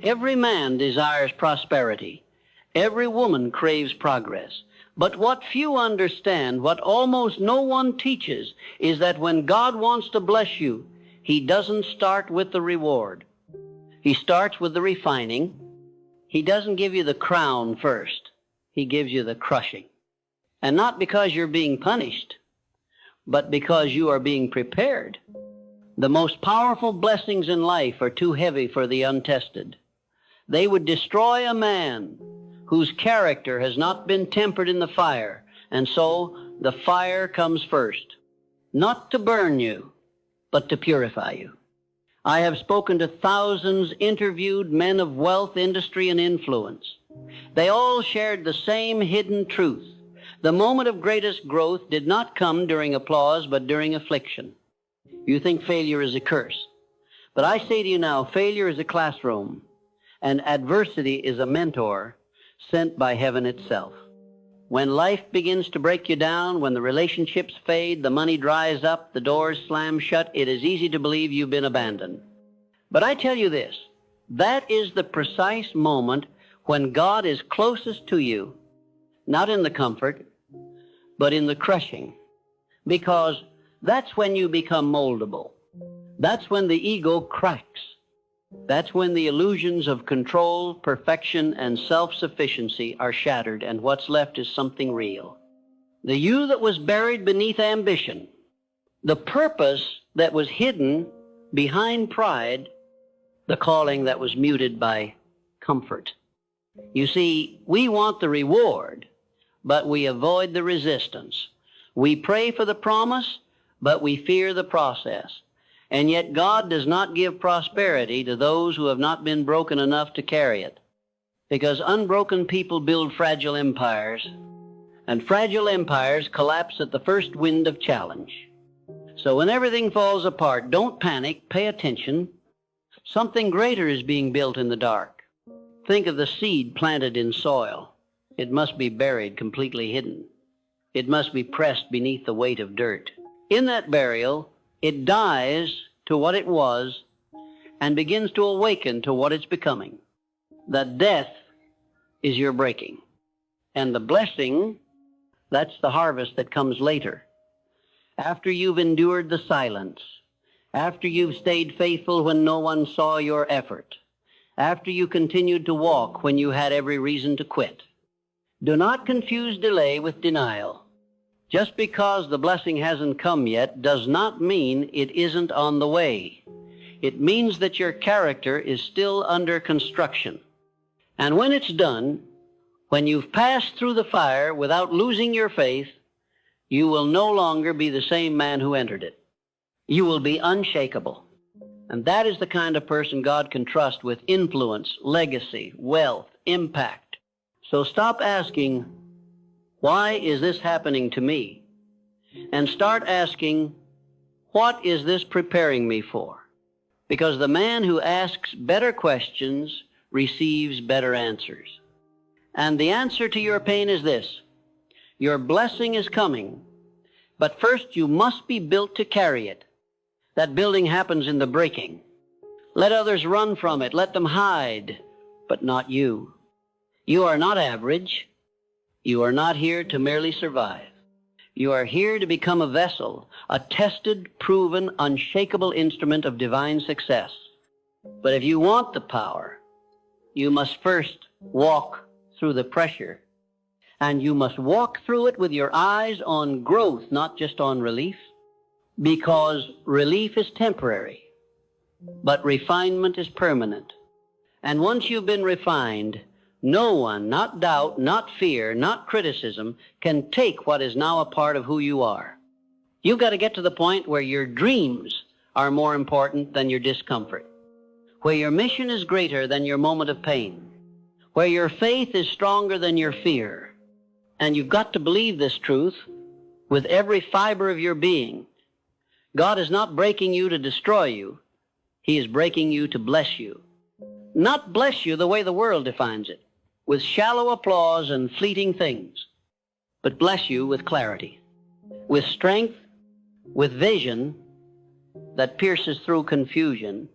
Every man desires prosperity. Every woman craves progress. But what few understand, what almost no one teaches, is that when God wants to bless you, He doesn't start with the reward. He starts with the refining. He doesn't give you the crown first. He gives you the crushing. And not because you're being punished, but because you are being prepared. The most powerful blessings in life are too heavy for the untested. They would destroy a man whose character has not been tempered in the fire, and so the fire comes first, not to burn you, but to purify you. I have spoken to thousands, interviewed men of wealth, industry, and influence. They all shared the same hidden truth. The moment of greatest growth did not come during applause, but during affliction. You think failure is a curse. But I say to you now, failure is a classroom, and adversity is a mentor sent by heaven itself. When life begins to break you down, when the relationships fade, the money dries up, the doors slam shut, it is easy to believe you've been abandoned. But I tell you this, that is the precise moment when God is closest to you, not in the comfort, but in the crushing, because that's when you become moldable. That's when the ego cracks. That's when the illusions of control, perfection, and self-sufficiency are shattered, and what's left is something real. The you that was buried beneath ambition, the purpose that was hidden behind pride, the calling that was muted by comfort. You see, we want the reward, but we avoid the resistance. We pray for the promise, but we fear the process. And yet God does not give prosperity to those who have not been broken enough to carry it. Because unbroken people build fragile empires, and fragile empires collapse at the first wind of challenge. So when everything falls apart, don't panic, pay attention. Something greater is being built in the dark. Think of the seed planted in soil. It must be buried, completely hidden. It must be pressed beneath the weight of dirt. In that burial, it dies to what it was and begins to awaken to what it's becoming. The death is your breaking. And the blessing, that's the harvest that comes later. After you've endured the silence, after you've stayed faithful when no one saw your effort, after you continued to walk when you had every reason to quit. Do not confuse delay with denial. Just because the blessing hasn't come yet does not mean it isn't on the way. It means that your character is still under construction. And when it's done, when you've passed through the fire without losing your faith, you will no longer be the same man who entered it. You will be unshakable. And that is the kind of person God can trust with influence, legacy, wealth, impact. So stop asking, why is this happening to me? And start asking, what is this preparing me for? Because the man who asks better questions receives better answers. And the answer to your pain is this: your blessing is coming, but first you must be built to carry it. That building happens in the breaking. Let others run from it, let them hide, but not you. You are not average. You are not here to merely survive. You are here to become a vessel, a tested, proven, unshakable instrument of divine success. But if you want the power, you must first walk through the pressure. And you must walk through it with your eyes on growth, not just on relief. Because relief is temporary, but refinement is permanent. And once you've been refined, no one, not doubt, not fear, not criticism, can take what is now a part of who you are. You've got to get to the point where your dreams are more important than your discomfort, where your mission is greater than your moment of pain, where your faith is stronger than your fear. And you've got to believe this truth with every fiber of your being. God is not breaking you to destroy you. He is breaking you to bless you. Not bless you the way the world defines it, with shallow applause and fleeting things, but bless you with clarity, with strength, with vision that pierces through confusion,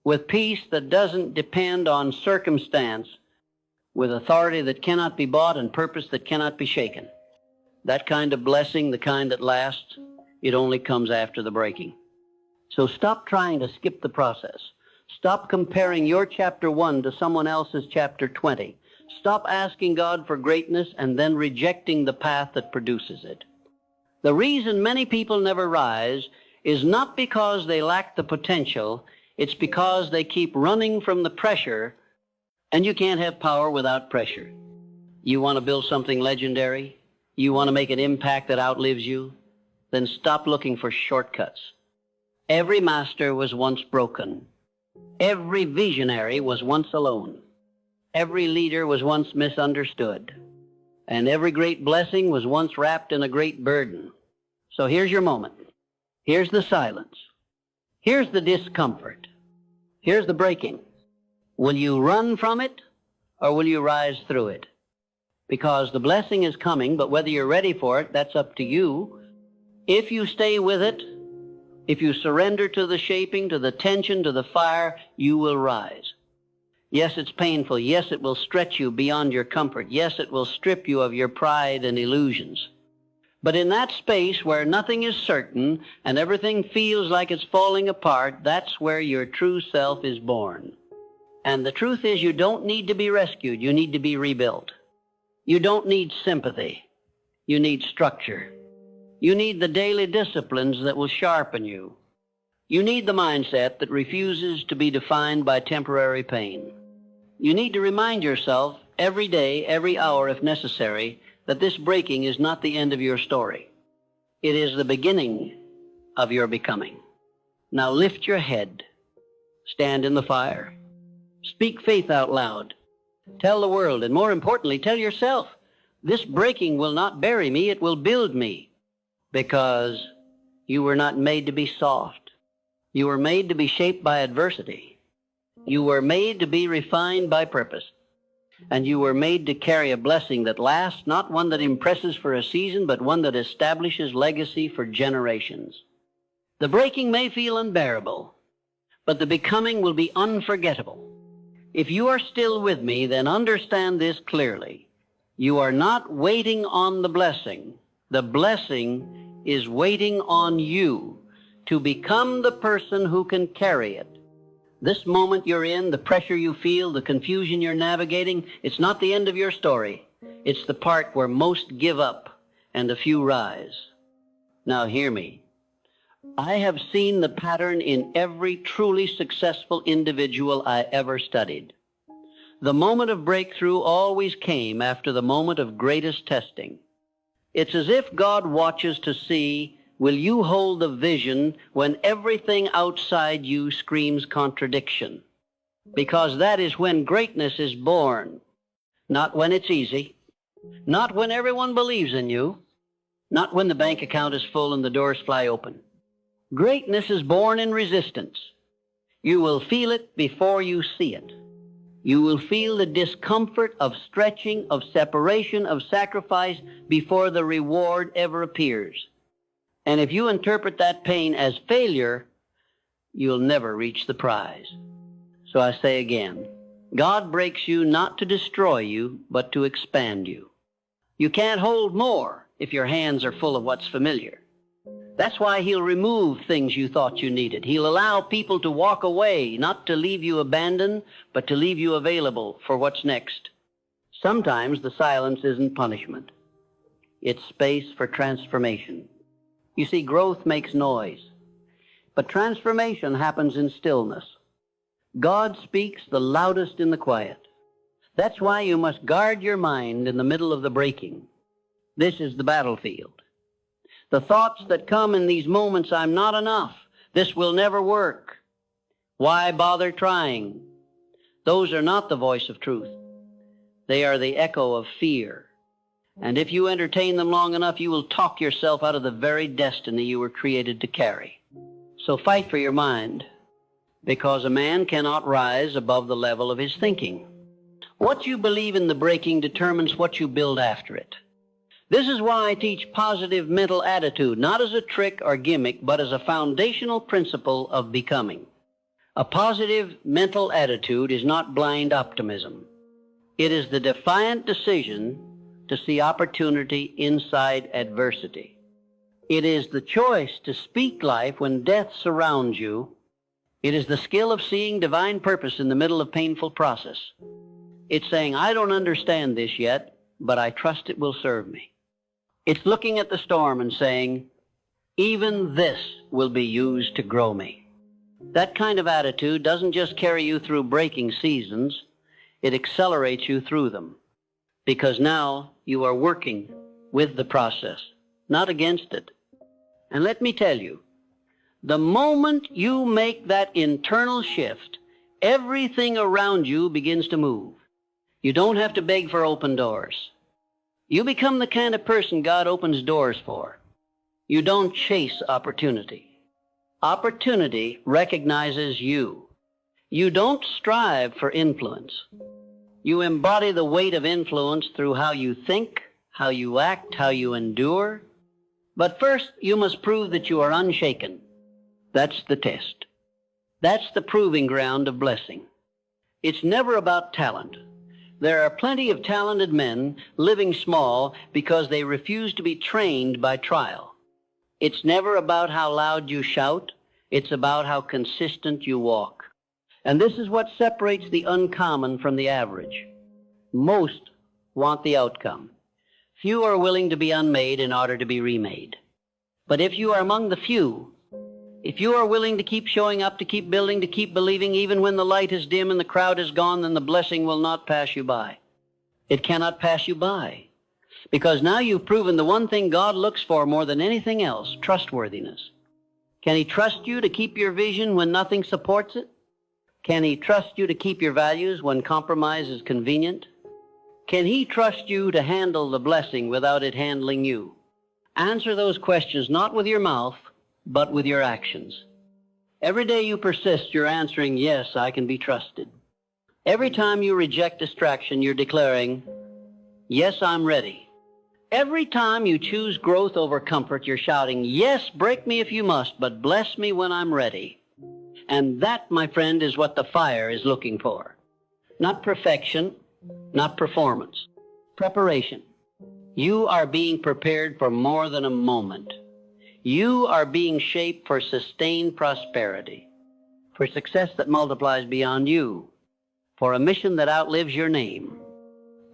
with peace that doesn't depend on circumstance, with authority that cannot be bought and purpose that cannot be shaken. That kind of blessing, the kind that lasts, it only comes after the breaking. So stop trying to skip the process. Stop comparing your chapter 1 to someone else's chapter 20. Stop asking God for greatness and then rejecting the path that produces it. The reason many people never rise is not because they lack the potential, it's because they keep running from the pressure, and you can't have power without pressure. You want to build something legendary? You want to make an impact that outlives you? Then stop looking for shortcuts. Every master was once broken. Every visionary was once alone. Every leader was once misunderstood. And every great blessing was once wrapped in a great burden. So here's your moment. Here's the silence. Here's the discomfort. Here's the breaking. Will you run from it, or will you rise through it? Because the blessing is coming, but whether you're ready for it, that's up to you. If you stay with it, if you surrender to the shaping, to the tension, to the fire, you will rise. Yes, it's painful. Yes, it will stretch you beyond your comfort. Yes, it will strip you of your pride and illusions. But in that space where nothing is certain and everything feels like it's falling apart, that's where your true self is born. And the truth is, you don't need to be rescued. You need to be rebuilt. You don't need sympathy. You need structure. You need the daily disciplines that will sharpen you. You need the mindset that refuses to be defined by temporary pain. You need to remind yourself every day, every hour if necessary, that this breaking is not the end of your story. It is the beginning of your becoming. Now lift your head. Stand in the fire. Speak faith out loud. Tell the world, and more importantly, tell yourself, this breaking will not bury me, it will build me. Because you were not made to be soft. You were made to be shaped by adversity. You were made to be refined by purpose. And you were made to carry a blessing that lasts, not one that impresses for a season, but one that establishes legacy for generations. The breaking may feel unbearable, but the becoming will be unforgettable. If you are still with me, then understand this clearly. You are not waiting on the blessing. The blessing is waiting on you to become the person who can carry it. This moment you're in, the pressure you feel, the confusion you're navigating, it's not the end of your story. It's the part where most give up and a few rise. Now hear me. I have seen the pattern in every truly successful individual I ever studied. The moment of breakthrough always came after the moment of greatest testing. It's as if God watches to see, will you hold the vision when everything outside you screams contradiction? Because that is when greatness is born. Not when it's easy. Not when everyone believes in you. Not when the bank account is full and the doors fly open. Greatness is born in resistance. You will feel it before you see it. You will feel the discomfort of stretching, of separation, of sacrifice before the reward ever appears. And if you interpret that pain as failure, you'll never reach the prize. So I say again, God breaks you not to destroy you, but to expand you. You can't hold more if your hands are full of what's familiar. That's why he'll remove things you thought you needed. He'll allow people to walk away, not to leave you abandoned, but to leave you available for what's next. Sometimes the silence isn't punishment. It's space for transformation. You see, growth makes noise, but transformation happens in stillness. God speaks the loudest in the quiet. That's why you must guard your mind in the middle of the breaking. This is the battlefield. The thoughts that come in these moments, I'm not enough. This will never work. Why bother trying? Those are not the voice of truth. They are the echo of fear. And if you entertain them long enough, you will talk yourself out of the very destiny you were created to carry. So fight for your mind, because a man cannot rise above the level of his thinking. What you believe in the breaking determines what you build after it. This is why I teach positive mental attitude, not as a trick or gimmick, but as a foundational principle of becoming. A positive mental attitude is not blind optimism. It is the defiant decision to see opportunity inside adversity. It is the choice to speak life when death surrounds you. It is the skill of seeing divine purpose in the middle of painful process. It's saying, I don't understand this yet, but I trust it will serve me. It's looking at the storm and saying, even this will be used to grow me. That kind of attitude doesn't just carry you through breaking seasons, it accelerates you through them. Because now you are working with the process, not against it. And let me tell you, the moment you make that internal shift, everything around you begins to move. You don't have to beg for open doors. You become the kind of person God opens doors for. You don't chase opportunity. Opportunity recognizes you. You don't strive for influence. You embody the weight of influence through how you think, how you act, how you endure. But first, you must prove that you are unshaken. That's the test. That's the proving ground of blessing. It's never about talent. There are plenty of talented men living small because they refuse to be trained by trial. It's never about how loud you shout. It's about how consistent you walk. And this is what separates the uncommon from the average. Most want the outcome. Few are willing to be unmade in order to be remade. But if you are among the few, if you are willing to keep showing up, to keep building, to keep believing, even when the light is dim and the crowd is gone, then the blessing will not pass you by. It cannot pass you by. Because now you've proven the one thing God looks for more than anything else, trustworthiness. Can He trust you to keep your vision when nothing supports it? Can He trust you to keep your values when compromise is convenient? Can He trust you to handle the blessing without it handling you? Answer those questions not with your mouth, but with your actions. Every day you persist, you're answering, yes, I can be trusted. Every time you reject distraction, you're declaring, yes, I'm ready. Every time you choose growth over comfort, you're shouting, yes, break me if you must, but bless me when I'm ready. And that, my friend, is what the fire is looking for. Not perfection, not performance. Preparation. You are being prepared for more than a moment. You are being shaped for sustained prosperity, for success that multiplies beyond you, for a mission that outlives your name.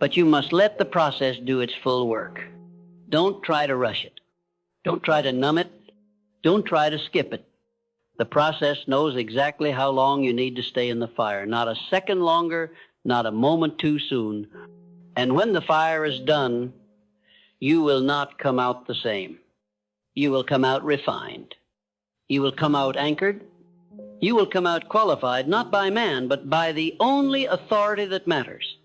But you must let the process do its full work. Don't try to rush it. Don't try to numb it. Don't try to skip it. The process knows exactly how long you need to stay in the fire, not a second longer, not a moment too soon. And when the fire is done, you will not come out the same. You will come out refined. You will come out anchored. You will come out qualified, not by man, but by the only authority that matters.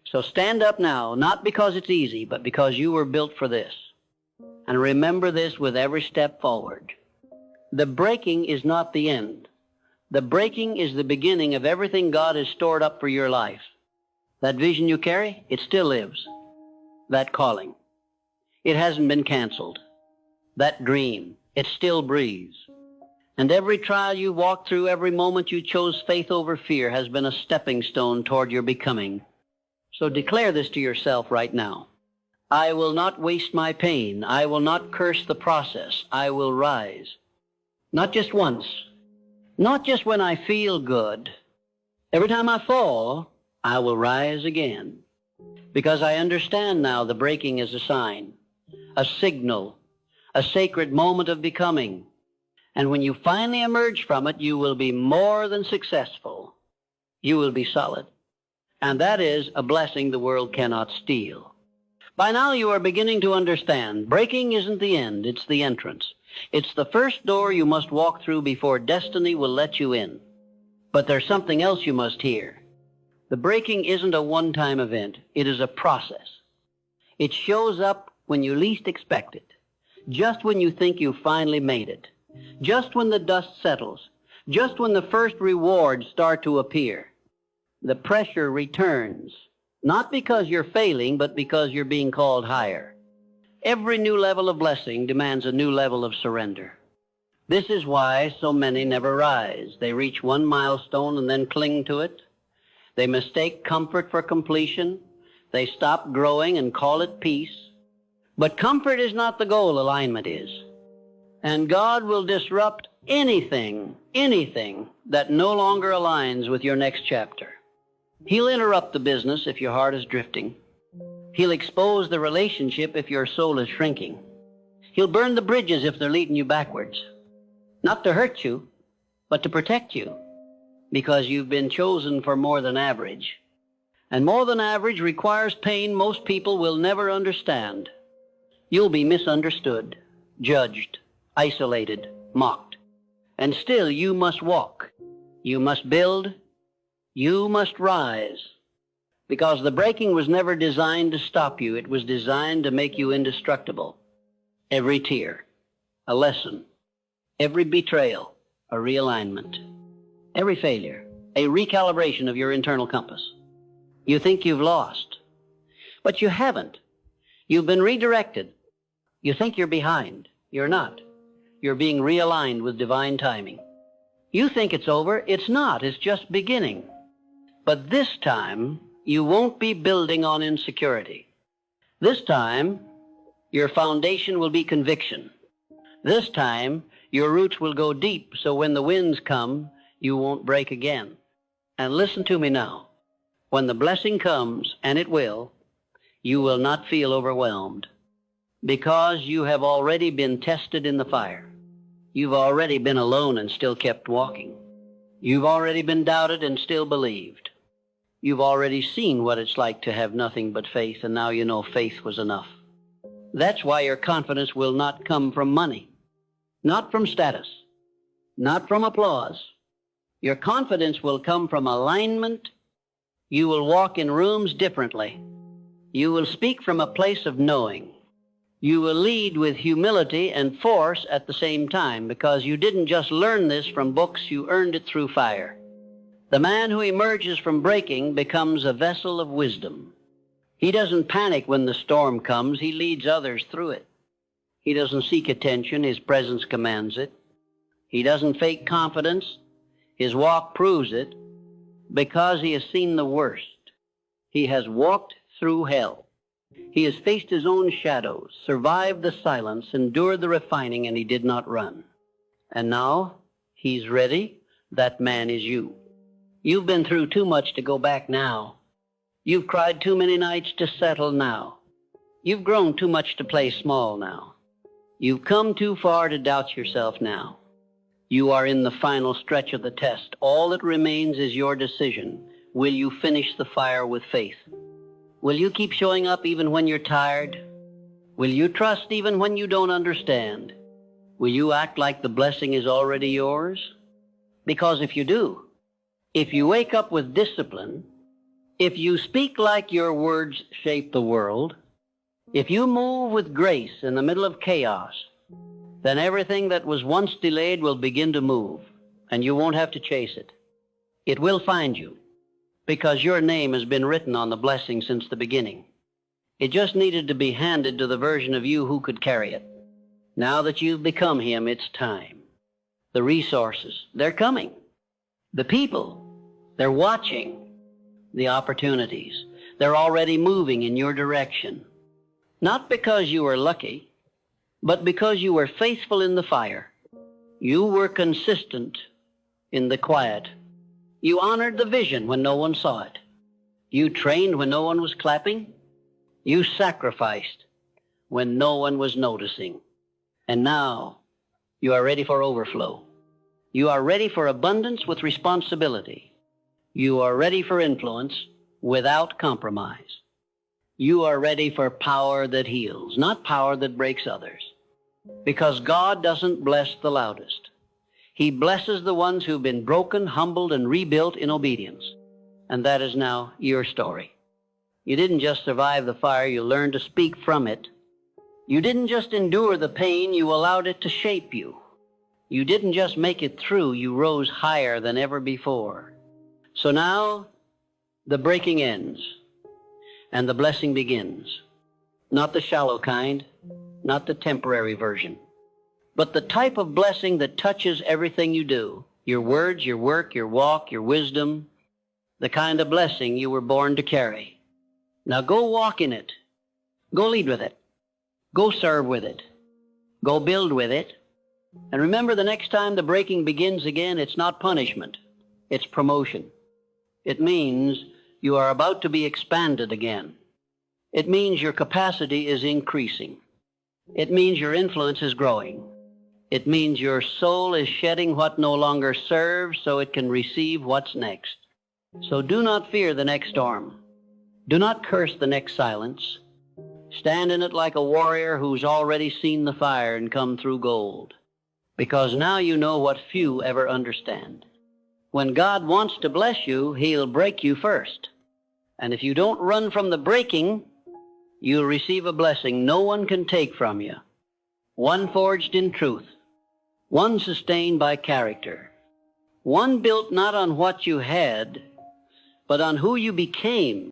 So stand up now, not because it's easy, but because you were built for this. And remember this with every step forward. The breaking is not the end. The breaking is the beginning of everything God has stored up for your life. That vision you carry, it still lives. That calling, it hasn't been canceled. That dream, it still breathes. And every trial you walked through, every moment you chose faith over fear has been a stepping stone toward your becoming. So declare this to yourself right now. I will not waste my pain. I will not curse the process. I will rise. Not just once. Not just when I feel good. Every time I fall, I will rise again. Because I understand now the breaking is a sign, a signal, a sacred moment of becoming. And when you finally emerge from it, you will be more than successful. You will be solid. And that is a blessing the world cannot steal. By now you are beginning to understand. Breaking isn't the end, it's the entrance. It's the first door you must walk through before destiny will let you in. But there's something else you must hear. The breaking isn't a one-time event. It is a process. It shows up when you least expect it. Just when you think you finally made it. Just when the dust settles. Just when the first rewards start to appear. The pressure returns. Not because you're failing, but because you're being called higher. Every new level of blessing demands a new level of surrender. This is why so many never rise. They reach one milestone and then cling to it. They mistake comfort for completion. They stop growing and call it peace. But comfort is not the goal, alignment is. And God will disrupt anything that no longer aligns with your next chapter. He'll interrupt the business if your heart is drifting. He'll expose the relationship if your soul is shrinking. He'll burn the bridges if they're leading you backwards. Not to hurt you, but to protect you, because you've been chosen for more than average. And more than average requires pain most people will never understand. You'll be misunderstood, judged, isolated, mocked. And still you must walk. You must build. You must rise. Because the breaking was never designed to stop you. It was designed to make you indestructible. Every tear, a lesson. Every betrayal, a realignment. Every failure, a recalibration of your internal compass. You think you've lost, but you haven't. You've been redirected. You think you're behind. You're not. You're being realigned with divine timing. You think it's over. It's not. It's just beginning. But this time, you won't be building on insecurity. This time, your foundation will be conviction. This time, your roots will go deep, so when the winds come, you won't break again. And listen to me now. When the blessing comes, and it will, you will not feel overwhelmed, because you have already been tested in the fire. You've already been alone and still kept walking. You've already been doubted and still believed. You've already seen what it's like to have nothing but faith, and now you know faith was enough. That's why your confidence will not come from money, not from status, not from applause. Your confidence will come from alignment. You will walk in rooms differently. You will speak from a place of knowing. You will lead with humility and force at the same time, because you didn't just learn this from books, you earned it through fire. The man who emerges from breaking becomes a vessel of wisdom. He doesn't panic when the storm comes. He leads others through it. He doesn't seek attention. His presence commands it. He doesn't fake confidence. His walk proves it, because he has seen the worst. He has walked through hell. He has faced his own shadows, survived the silence, endured the refining, and he did not run. And now he's ready. That man is you. You've been through too much to go back now. You've cried too many nights to settle now. You've grown too much to play small now. You've come too far to doubt yourself now. You are in the final stretch of the test. All that remains is your decision. Will you finish the fire with faith? Will you keep showing up even when you're tired? Will you trust even when you don't understand? Will you act like the blessing is already yours? Because if you do, if you wake up with discipline, if you speak like your words shape the world, if you move with grace in the middle of chaos, then everything that was once delayed will begin to move, and you won't have to chase it. It will find you, because your name has been written on the blessing since the beginning. It just needed to be handed to the version of you who could carry it. Now that you've become him, it's time. The resources, they're coming. The people, they're watching. The opportunities, they're already moving in your direction. Not because you were lucky, but because you were faithful in the fire. You were consistent in the quiet. You honored the vision when no one saw it. You trained when no one was clapping. You sacrificed when no one was noticing. And now you are ready for overflow. You are ready for abundance with responsibility. You are ready for influence without compromise. You are ready for power that heals, not power that breaks others. Because God doesn't bless the loudest. He blesses the ones who've been broken, humbled, and rebuilt in obedience. And that is now your story. You didn't just survive the fire, you learned to speak from it. You didn't just endure the pain, you allowed it to shape you. You didn't just make it through, you rose higher than ever before. So now, the breaking ends, and the blessing begins. Not the shallow kind, not the temporary version, but the type of blessing that touches everything you do, your words, your work, your walk, your wisdom, the kind of blessing you were born to carry. Now go walk in it. Go lead with it. Go serve with it. Go build with it. And remember, the next time the breaking begins again, it's not punishment. It's promotion. It means you are about to be expanded again. It means your capacity is increasing. It means your influence is growing. It means your soul is shedding what no longer serves so it can receive what's next. So do not fear the next storm. Do not curse the next silence. Stand in it like a warrior who's already seen the fire and come through gold. Because now you know what few ever understand. When God wants to bless you, He'll break you first. And if you don't run from the breaking, you'll receive a blessing no one can take from you. One forged in truth. One sustained by character. One built not on what you had, but on who you became